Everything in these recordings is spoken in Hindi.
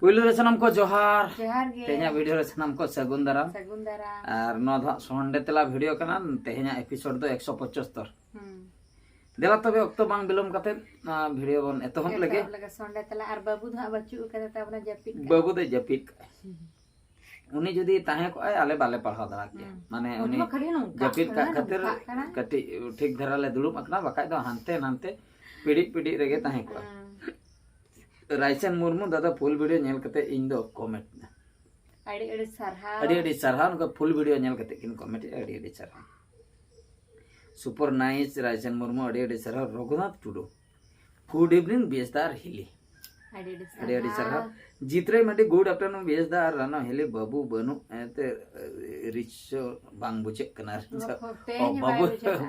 पुइलु रे सनम को जोहार जोहार गे तेहना वीडियो रे सनम को सगुन दाराम और नो धा संडे तेला वीडियो कना तेहना एपिसोड दो 175 देला तबे अक्तो बांग बिलोम कते वीडियो बन एतहम लगे संडे तेला आर बाबू धा बच्चू कते ताबना जपित बाबू दे जपित उनी जदी ताहे को आले बाले पढ़ा दरा के माने उनी जपित का खातिर कटी ठीक धरा ले दुलुम अकना बकाय दो हानते नानते पीड़ी पीड़ी रेगे ताहे को राइसन मुर्मू दादा फुल वीडियो नेल कते इन दो कमेंट अड़ी सरहा उनका फुल वीडियो नेल कते किन कमेंट अड़ी सरहा सुपर नाइस राइसन मुर्मू अड़ी सरहा रघुनाथ टुडू गुड इवनिंग बेसदार हिली अड़ी सरहा जित्रे मटी गुड आफ्टरनून बेसदार रानो हिली बाबू बनु एते रिचो बांग बुचे कना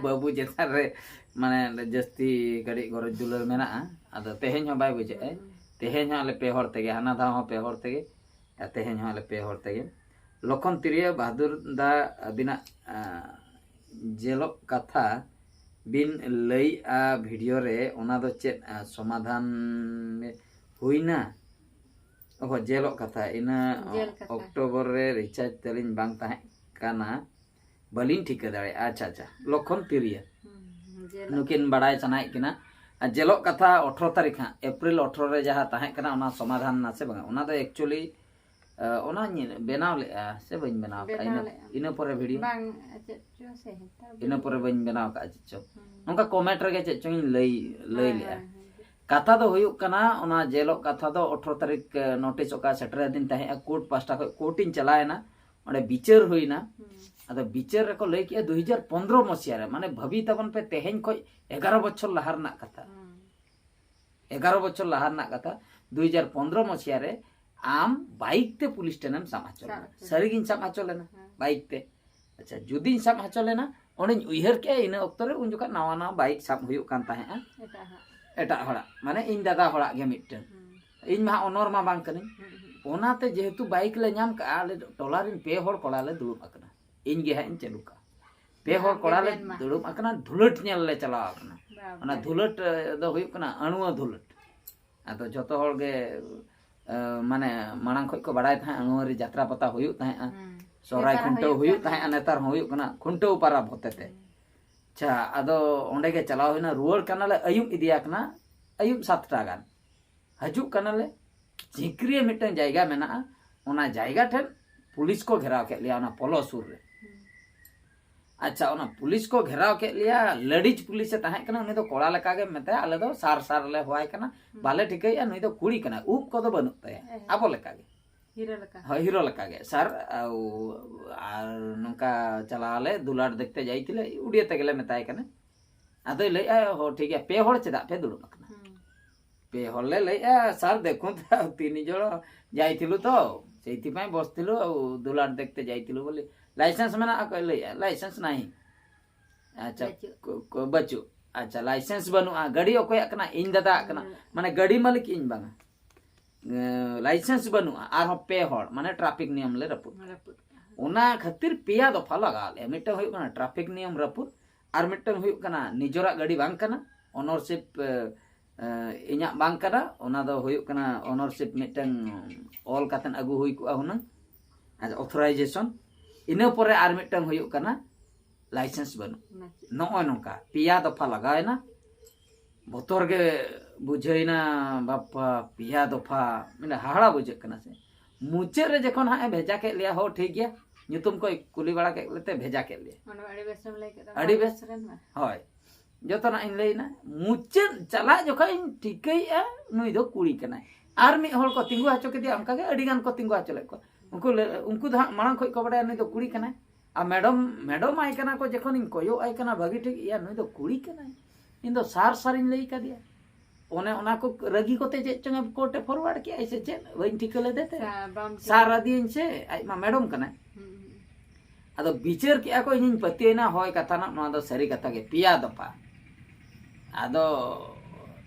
बाबू जेता रे माने जस्ती गड़ी गरज दुलर मेना आदो तेहेन हो बाय बुचे तेहेन आले पे हर तेगे हाना धा पे हर तेगे तेहेन आले पे हर तेगे लखन तिरिया बहादुर दा बिना जेलो कथा बिन लई आ वीडियो रे ओना दो चेत समाधान हुईना ओहो जेलो कथा इना अक्टोबर रे रिचार्ज तलिन बांग ताहे काना बलिन ठीक दाड़े अच्छा अच्छा लखन तिरिया नुकिन बड़ाय सनाय किना जेलो कथा 18 तारीख अप्रैल 18 रे जहाँ ताहे कना ओना समाधान ना से बंगा ओना दो एक्चुअली ओना बनाव ले से बइन बनाव का इना परे वीडियो बांग इना परे बइन बनाव का चो नोका कमेंट रे चे चोइन लई ले कथा दो हुयुक कना ओना जेलो कथा दो 18 तारीख नोटिस ओका सेटर दिन ताहे कोर्ट पास्टा कोर्टिन चलायना ओडे बिचार हुईना अदो बिचार रे को लई के 2015 मसिया रे माने भवी तबन पे तेहेन खय 11 बछर लहार ना कथा 11 बछर लहार ना कथा 2015 मसिया रे आम बाइक ते पुलिस स्टेशन समाचल सरीगिन समाचल लेना बाइक ते अच्छा जुदिन समाचल लेना ओने उइहर के इन अक्तो रे उन जोका नवा नवा बाइक साम हुयुक कान ताहे एटा हड़ा माने इन दादा हड़ा गे मिटन इन मा ओनर मा बांग कनी ओनाते जेहेतु बाइक ले नाम का आले टोलारिन पे हड़ कोड़ा ले दुलुम अकना इन गे हाइन चलुका पे हड़ कोड़ा ले दुलुम अकना धुलट नेल ले चला अकना ओना धुलट दो हुयुक कना अणुआ धुलट आदो जतो हड़ गे माने मांग खय को बडाय था अणुआरी यात्रा पता हुयुक था सोराय खुंटो हुयुक था नेतार हुयुक कना खुंटो पारा भतेते अच्छा आदो ओंडे गे चलाव होना रुवर कनाले अयुब इदिया कना अयुब 7 टा गान हजु कनाले झिकरी मिटन जायगा मेना ओना जायगा ठन पुलिस को घेराव के लिया ओना पोलो सुर रे अच्छा ओना पुलिस को घेराव के लिया लड़ीज पुलिस से ताहे कना उनी तो कोड़ा लका गे मेते आले दो सार सार ले होय कना बाले ठिकैया नुई तो कुड़ी कना उप को तो बनुत तय आबो लका गे हीरो लका गे सर आर नोका चलाले दुलार देखते जाइतिले उडिया तेगले मेताय कना आदो ले हो ठीक है पे होड़ चदा पे दुलुम कना पे होले ले सर देखु तीन जण जाइतिलु तो सेति पय बसतिलु दुलार देखते जाइतिलु बोली लाइसेंस में ना ले लाइसेंस नहीं अच्छा बच्चू अच्छा लाइसेंस बनु गाड़ी ओको कना इन दादा कना माने गाड़ी मालिक इन बांगा लाइसेंस बनु आर पे हड़ माने ट्रैफिक नियम ले रपुत ओना खातिर पिया दफा लगा ले मिटन हुय कना ट्रैफिक नियम रपुत आर मिटन हुय कना निजोरा गाड़ी बांग कना ओनरशिप इन्या बांग कना ओना दो हुय कना ओनरशिप मिटन ऑल कातन अगु हुय को हुना ऑथराइजेशन इना परे आर मिटन हुय कना लाइसेंस बनु नोय नोका पिया दफा लगायना बोतर गे बुझैना बापा पिया दफा माने हाड़ा बुझे कना से मुचे रे जखन हा भेजा के लिया हो ठीक गया ᱧᱩᱛᱩᱢ को कुली बड़ा के लेते भेजा के लिए ओना अड़ी बेसम लई के अड़ी बेस होय जतना इन लेना मुचे चला जखा इन ठीकैया नुई दो कुड़ी कना आर मी होल को तिंगु हचो के दिया उनका के अड़ी गान को तिंगु हचले को उनको धा मांग खय को बड़ा नुई दो कुड़ी कना आ मैडम आय कना को जखन इन कोयो आय कना भागी ठीक या नुई दो कुड़ी कना इन दो सार सारिन लई का दिया ओने ओना को रगी कोते जे चंग कोर्टे फॉरवर्ड के ऐसे चे वइन ठिकले देते सारा दिन से आई मा मैडम कना आदो बिचार के को इन पतिना होय कथा ना नो दो सरी कथा के पिया दफा आदो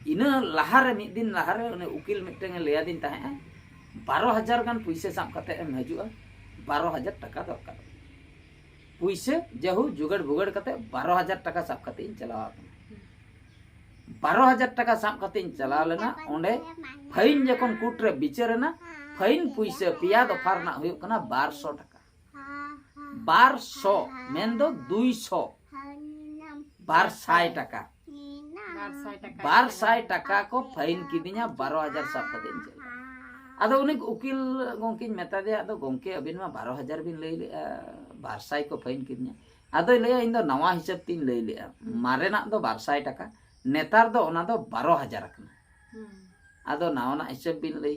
इना लहारे मिद दिन लहारे ओने उकिल मिटंग लेया दिन ताहे 12000 गान पैसे साम कते एम हजुआ 12000 टका दरकार पैसे जहु जुगड़ बुगड़ कते 12000 टका साब कते इन चलावा 12,000 টাকা সাব কাতে চালাव लेना ओंडे फाइन जखन कोर्ट रे बिचारेना फाइन पुइसे पिया दफार ना हुयुक कना 1200 टाका 1200 मेन दो 200 1200 टाका 1200 टाका को फाइन किदिnya 12,000 साब काते चला आदो उनी उकिल गोंकिन मेता दे आदो गोंके अबिन मा 12,000 बिन लई ले 1200 को फाइन किदिnya आदो लया इन दो नवा हिसाब तीन लई ले मारेना दो 1200 टाका नेतार दो ओना दो 12,000 कना आदो नावना हिसाब बिन लई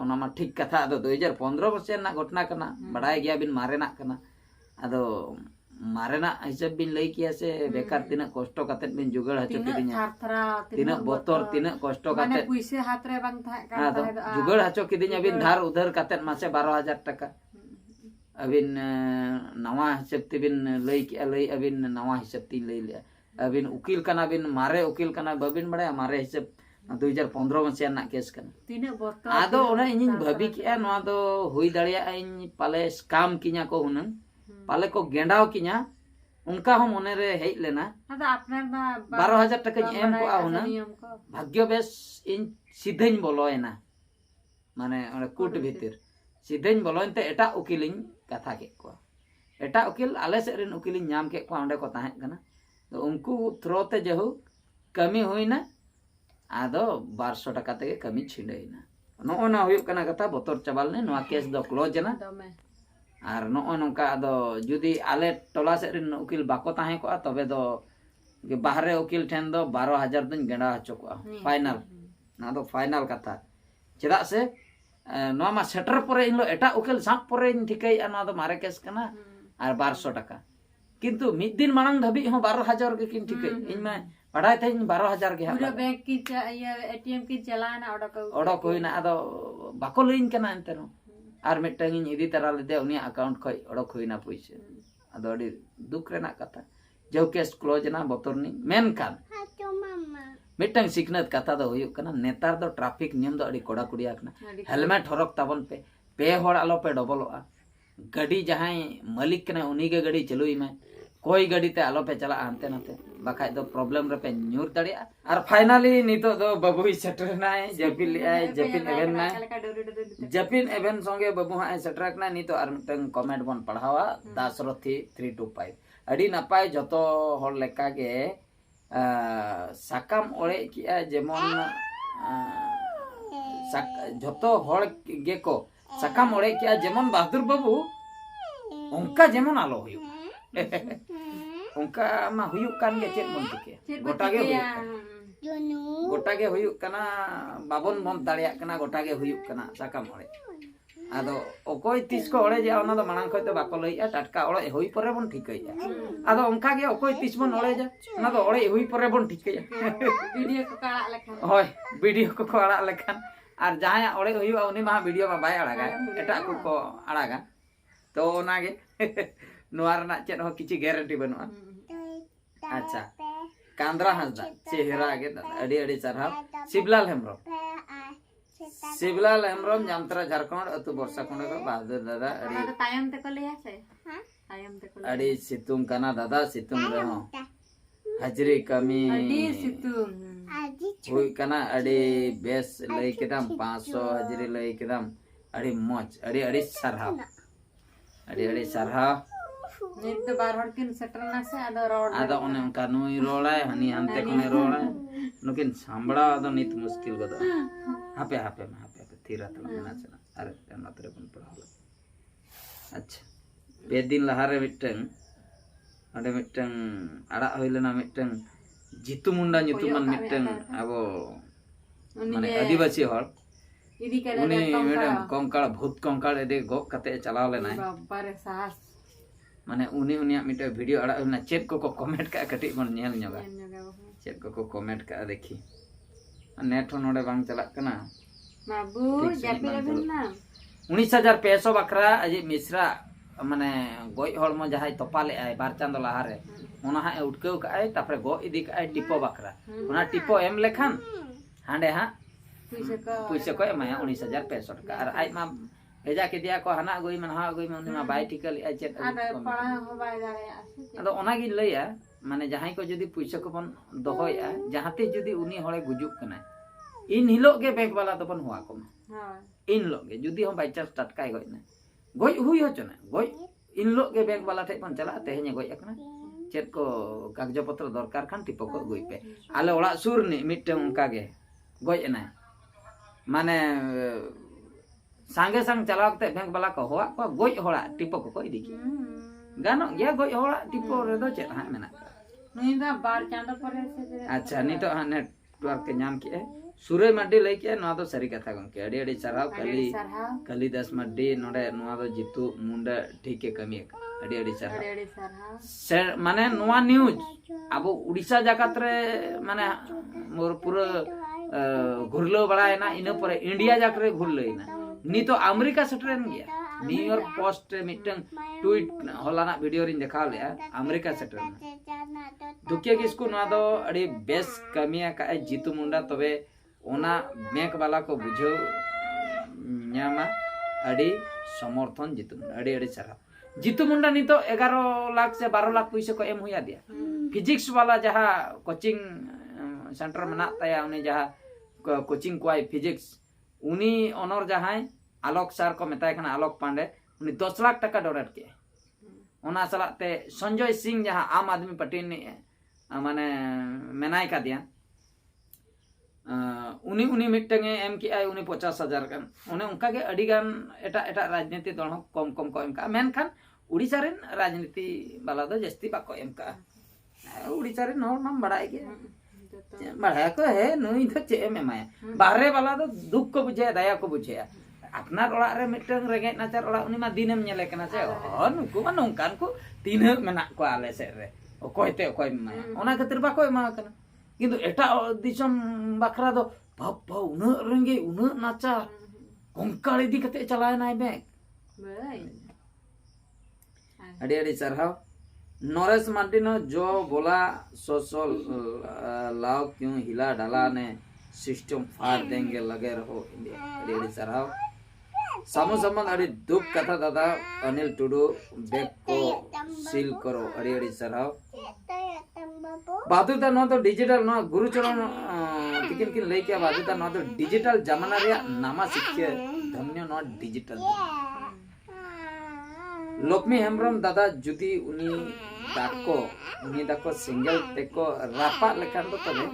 ओना मा ठीक कथा आदो 2015 बसे ना घटना कना बड़ाय गया बिन मारेना कना आदो मारेना हिसाब बिन लई किया से बेकार तिना कष्ट काते बिन जुगाड़ हचो किदिnya तिना बोतर तिना कष्ट काते माने पुइसे हाथ रे बांग था आदो जुगाड़ हचो किदिnya बिन धार उधार काते मासे 12,000 टाका अबिन नवा हिसाब तिबिन लई किया लई अबिन नवा हिसाब ती लई लिया अबिन उकिल कना बिन मारे उकिल कना बबिन बड़े मारे हिसाब 2015 मसिया ना केस कना तीना बोतल आदो ओना इनिन भाबी किया नवा दो हुई दड़िया इन पाले स्काम किnya को हुनन पाले को गेंडाव किnya उनका हम मने रे हेज लेना आदो आपनार मा 12,000 टाका एम को हुनन भाग्य बेस इन सीधेñ बोलोयना माने ओने कोर्ट भीतर सीधेñ बोलोइन ते एटा उकिलिन कथा के को एटा उकिल आले से रेन उकिलिन नाम के को ओंडे को ताहे कना तो उनको थ्रो ते जहु कमी हुईना आदो 1200 टाका ते कमी छिंडेना नोना हुयुक कना कथा बोतर चाबाल ने नोआ केस दो क्लोज ना दमे आर नो नोका आदो जुदी आले टोला से रेन उकिल बाको ताहे को तबे दो बाहरे उकिल ठेन दो 12,000 दिन गेंडा हचो को फाइनल ना दो फाइनल कथा चेदा से नोआ मा सेटर परे इनलो एटा उकिल साप परे ठिकै ना दो मारे केस कना आर 1200 टाका किंतु मिद दिन मांग धबी हो 12,000 के किन ठिकै इन में पढ़ाई थे 12,000 के पूरा बैंक की ये एटीएम की चलाना ओडक होइना आदो बाको लइन कना एंतरो आर मिटंग इन इदी तरा लेदे उनी अकाउंट खय ओडक होइना पैसे आदो अडी दुख रेना कथा जो केस क्लोज ना बोतरनी मेन कान मिटंग सिकनत कथा दो हुयुक कना नेतार दो ट्रैफिक नियम दो अडी कोड़ा कुड़िया कना हेलमेट हरक ताबन पे होड़ आलो पे डबलोआ गाड़ी जहां मालिक कना उनी के गाड़ी चलुई में कोई गाड़ी ते आलो पे चला आनते नाते बाखाय दो प्रॉब्लम रे पे न्यूर दड़िया और फाइनली नितो दो बाबू सेटर नाय जपिन एवेन नाय जपिन एवेन संगे बाबू हा सेटर कना नितो आर मिटंग कमेंट बन पढ़ावा दासरथी 325 अडी नपाय जतो होड़ लेका के साकाम ओळे किया जेमन जतो होड़ गे को साकाम ओळे किया जेमन बहादुर बाबू उनका जेमन आलो हुयु उनका मा हुयु कान गे चेत बन के गोटा गे हुयु कना बाबन बन दाड़िया कना गोटा गे हुयु कना साकाम ओळे आदो ओकोय तीस को ओळे जे ओना दो मांग खय तो बाको लइया टटका ओळे होई परे बन ठिकैया आदो उनका गे ओकोय तीस बन ओळे जा ओना दो ओळे होई परे बन ठिकैया वीडियो को काड़ा लेखान होय वीडियो को आड़ा लेखान आर जहां ओळे हुयु उनी मा वीडियो मा बाय आड़ागा एटा को आड़ागा तो ओना गे नोआ रना चेत हो किछि गारंटी बनुआ अच्छा कांद्रा हंसदा चेहरा गे अडी अडी सरहा शिवलाल हेम्ब्रम जामतरा झारखंड अतु बरसा खंड को बहादुर दादा अडी तायम ते को लेया से तायम ते को अडी सितुंग कना दादा सितुंग रे हो हाजरी कमी अडी सितुंग हुई कना अडी बेस लई केदम 500 हाजरी लई केदम अडी मौज अडी सरहा नित तो बार हर किन सेटर ना से आदो ओने उनका नुई रोड़ाय हनी हंते कोने रोड़ाय नुकिन सांबड़ा आदो नित मुश्किल गदो हापे थीरा तला मेना चला अरे नतरे बन पढ़ाला अच्छा पे दिन लहारे मिटंग अडे मिटंग आड़ा होइलेना मिटंग जितु मुंडा nyutuman मिटंग आबो माने आदिवासी हर इदी करे उनी मैडम कंकाळ भूत कंकाळ एदे गो कते चलाव लेना बाबा रे साहस माने उनी मिटे वीडियो आड़ा होना चेक को कमेंट का कटी बन नेल न्योगा चेक को कमेंट का देखी नेट नोडे बांग चला कना बाबू जापे ना 19,500 बकरा अजी मिश्रा माने गोय हळमो जहाय तोपाले आय बार चांदो लहारे ओना हा उठकेव का आय तापरे गो इदी का आय टिपो बकरा ओना टिपो एम लेखान हांडे हा पैसे को एमाया 19,500 टाका आर आय मा भेजा के दिया को हना गोई मन हा गोई मन मा बाय टिकल आय चेत आदो पड़ा हो बाय दारे आदो ओना गिन लइया माने जहां को जुदी पैसा को बन दोहया जहाते जुदी उनी हड़े गुजुक कना इन हिलो के बैंक वाला तो बन हुआ को इन लोग के जुदी हम बाई चांस टटकाय गयना गय हुई होचना गय इन लोग के बैंक वाला ठे बन चला तेहने गय एकना चेत को कागज पत्र दरकार खान टिपो को गई पे आले ओड़ा सुर नि मिट्टे उनका गे गय ना माने सांगे संग चलावते बैंक वाला को हुआ को गय होड़ा टिपो को इदी की गानो गया गय होड़ा टिपो रे दो चेत हां मेना नुइदा बार चांदो परे से अच्छा नितो हां नेटवर्क के नाम के सुरय माडी लई के नवा दो सरी कथा गंके अडी अडी सराव कली दास माडी नोडे नवा दो जितु मुंडा ठीक के कमी अडी अडी सराव सर माने नवा न्यूज अब उड़ीसा जगत रे माने मोर पूरा घुरलो बड़ायना इना परे इंडिया जाक रे घुरलेना नी तो अमेरिका सेटरेन गया न्यूयॉर्क पोस्ट मिटन ट्वीट हलाना वीडियो रिन देखा ले अमेरिका सेटरेन दुकिया किसको ना दो अडी बेस कमिया का जितु मुंडा तबे ओना बैंक वाला को बुझो न्यामा अडी समर्थन जितु अडी अडी सरा जितु मुंडा नी तो 11 लाख से 12 लाख पैसे को एम हुआ दिया फिजिक्स वाला जहां कोचिंग सेंटर में ना तया उनी जहां कोचिंग कोई फिजिक्स उनी ऑनर जहां आलोक सर को मेताय कना आलोक पांडे उनी 10 लाख टका डोनेट के ओना सलाते संजय सिंह जहां आम आदमी पार्टी ने माने मेनाय का दिया उनी उनी मिटंगे एम की आई उनी 50,000 कन उनी उनका के अडी गान एटा एटा राजनीति दल कम कम को एम का मेन खान उड़ीसा रेन राजनीति वाला दो जस्ती बाको एम का उड़ीसा रेन नौ नाम बढ़ाए के बढ़ाया को है नुई तो चे एम एमाया बाहरे वाला दो दुख को बुझे दया को बुझे अपना ओड़ा रे मिटंग रेगे नाचार ओड़ा उनी मा दिनेम नेले कना से हो नुकु मा नोंकान को तीन मेना को आले से रे ओकोयते ओकोय माया ओना खातिर बाको एमा कना किंतु एटा दिसम बखरा दो बाप उना रेंगे उना नाचा कोंकाल इदी कते चलाय नाय बैंक अडी अडी सरहाव नरेश मार्टिनो जो बोला सोशल लाओ क्यों हिला डाला ने सिस्टम फाड़ देंगे लगे रहो अडी अडी सरहाव सामो संबंध अडी दुख कथा दादा अनिल टुडू बैग को सील करो अडी अडी सरहाव बादुता नो तो डिजिटल नो गुरुचरण तिकिन किन लई के बादुता नो तो डिजिटल जमाना रे नामा शिक्षे धन्य नो डिजिटल लोकमी हेमब्रम दादा जुदी उनी दाको सिंगल तेको रापा लेखान तो तबे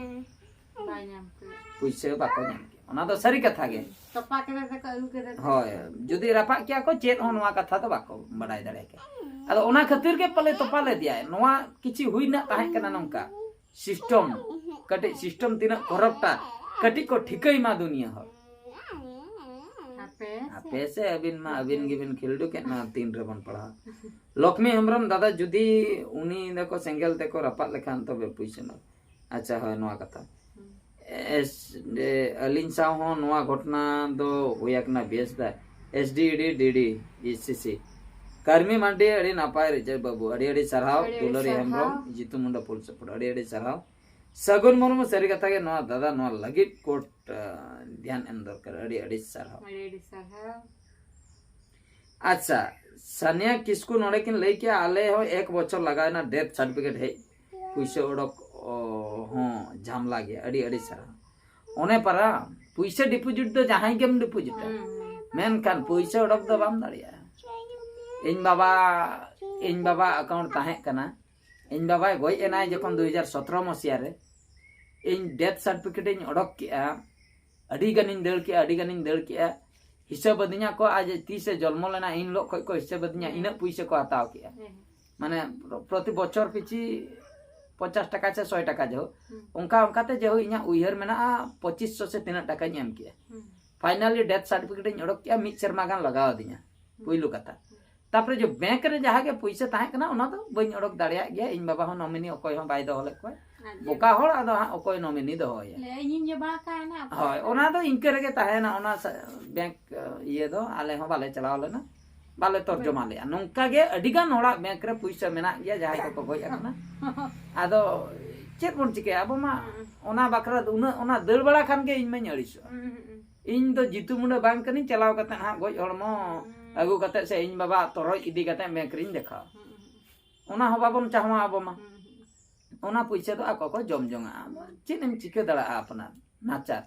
पैसे बाको नाम के ओना तो सरी कथा गे तपा के देखो अउ के देखो होय जुदी रापा किया को चेत होनवा कथा तो बाको बडाय दड़े के अदो ओना खातिर के पले तपा ले दिया नोवा किछि हुई ना ताहे कना नंका सिस्टम कटे सिस्टम तिना करप्टा कटी को ठिकई मा दुनिया हो आपे से अबिन गिबिन खिलडू के ना 3 रे बन पढ़ा लक्ष्मी हेमब्रम दादा जुदी उनी देखो सिंगल तेको रपा लेखान तो बे पैसे न अच्छा है नोवा कथा एस दे अलिन साव हो नोवा घटना दो होयाकना बेस दा एसडीडी डीडी ईसीसी कर्मी मांडी अड़ी नापाय रिजर बाबू अड़ी अड़ी सरहाव दुलरी हेमब्रम जितु मुंडा पुल सपोर्ट अड़ी अड़ी सरहाव सगुन मुर्मु सरी कथा के नोवा दादा नोवा लगित कोट ध्यान एम दरकार अड़ी अड़ी सरहाव अच्छा सानिया किसकु नोडे किन लई के आले हो 1 बछर लगाय ना डेथ सर्टिफिकेट है पुइसे ओडक हो झामला गे अड़ी अड़ी सरहाव ओने परा पुइसे डिपोजिट दो जहां गेम डिपोजिट मेन कान पुइसे ओडक दो बाम दाड़िया इन बाबा अकाउंट ताहे कना इन बाबा गई एनाय जखन 2017 मसिया रे इन डेथ सर्टिफिकेट इन ओडक के अडी गनिन दड़ के हिसाब बदिया को आज 30 से जन्म लेना इन लोग को हिसाब बदिया इन पैसे को हताव के माने प्रति बछर पिछि 50 टका से 100 टका जो उनका उनकाते जो इना उइहर मेना 2500 से 3 टका एम के फाइनली डेथ सर्टिफिकेट इन ओडक के मिट शर्मा गान लगाव दिया पहिलो कथा तापरे जो बैंक रे जहा के पैसा ताहे कना ओना तो बइन ओडक दाड़िया गया इन बाबा हो नॉमिनी ओकोय हो बाय दो ले को बोका होड़ आदो ओकोय नॉमिनी दो होय ले इन जे बा का ना होय ओना तो इनके रे के ताहे ना ओना बैंक ये दो आले हो बाले चलाव लेना बाले तर्जुमा ले नोंका गे अडिगान होड़ा बैंक रे पैसा मेना गया जहा को गय आकना आदो चेत बोन चिके अब मा ओना बकरा ओना दड़ बड़ा खान के इन में अड़िसो इन तो जितु मुंडा बैंक कनी चलाव कते हा गय हड़मो अगु कते से इन बाबा तोरय इदी कते बैंक रिन देखा ओना हो बाबन चाहवा अब मा ओना पैसा तो आको को जम जोंगा चेन एम चिके दड़ा अपना नाचार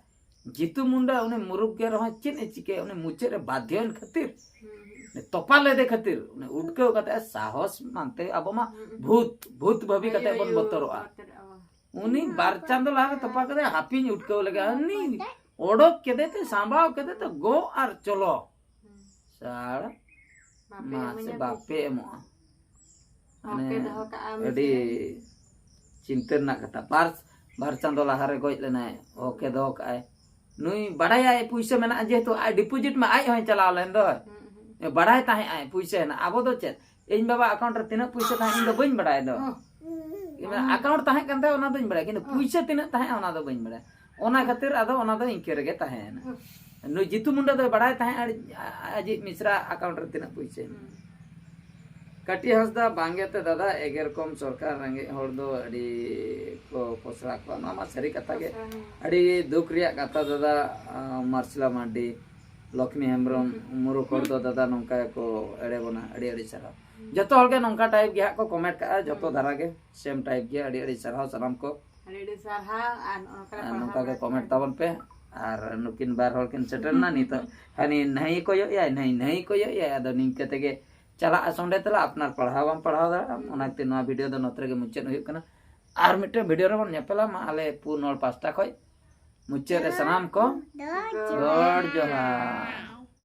जीतू मुंडा उन्हें मुरुक के रहो चेन ए चिके उन्हें मुचे रे बाध्यन खातिर तोपा ले दे खातिर उन्हें उड़के कते साहस मानते अब मा भूत भूत भाभी कते बन बतरोआ उनी बार चांदो लागे तोपा कते हापिन उड़के लगे अनि ओडोक केदे ते सांबाव केदे तो गो आर चलो साड़ा मासे बापे एमो अडी चिंता ना कथा बार चांदो लाहारे गज लेनाय ओके दो काय नुई बड़ाय पैसा मेना जेहेतु आय डिपोजिट में आय होय चला लेन दो बड़ाय ताहे आय पैसा ना आबो दो चेत इन बाबा अकाउंट रे तिना पैसा ताहे इन दो बइन बड़ाय दो अकाउंट ताहे कंदे ओना दोइन बड़ाय किंतु पैसा तिना ताहे ओना दो बइन बड़ाय ओना खातिर आदो ओना दो इंके रेगे ताहे ना नु जीतू मुंडा दो बड़ाय ताहे अजी मिश्रा अकाउंट रे तिना पैसा कटी हंसदा बांगेते दादा एगेर कम सरकार रेंगे हर दो अड़ी को पोसड़ा को मा सारी कथा के अड़ी दुख रिया कथा दादा मार्शला मार्डी लक्ष्मी हेम्ब्रम मुरु कर दो दादा नंका को एड़े बना अड़ी अड़ी सारा जतो हल के नंका टाइप गे को कमेंट का जतो धारा के सेम टाइप गे अड़ी अड़ी सारा सलाम को अड़ी सारा नंका के कमेंट तावन पे आर नुकिन बार हल किन सेटल ना नी तो हनी नहीं को या नहीं को या अदो निंके तेगे चला संडे तला अपना पढ़ावाम पढ़ाव दा ओनाते नवा वीडियो दो नतरे के मुचेत हुई कना आर मिटे वीडियो रे बन नेपला मा आले पुनोल पास्ता खय मुचे रे सनाम को गॉड जोहार।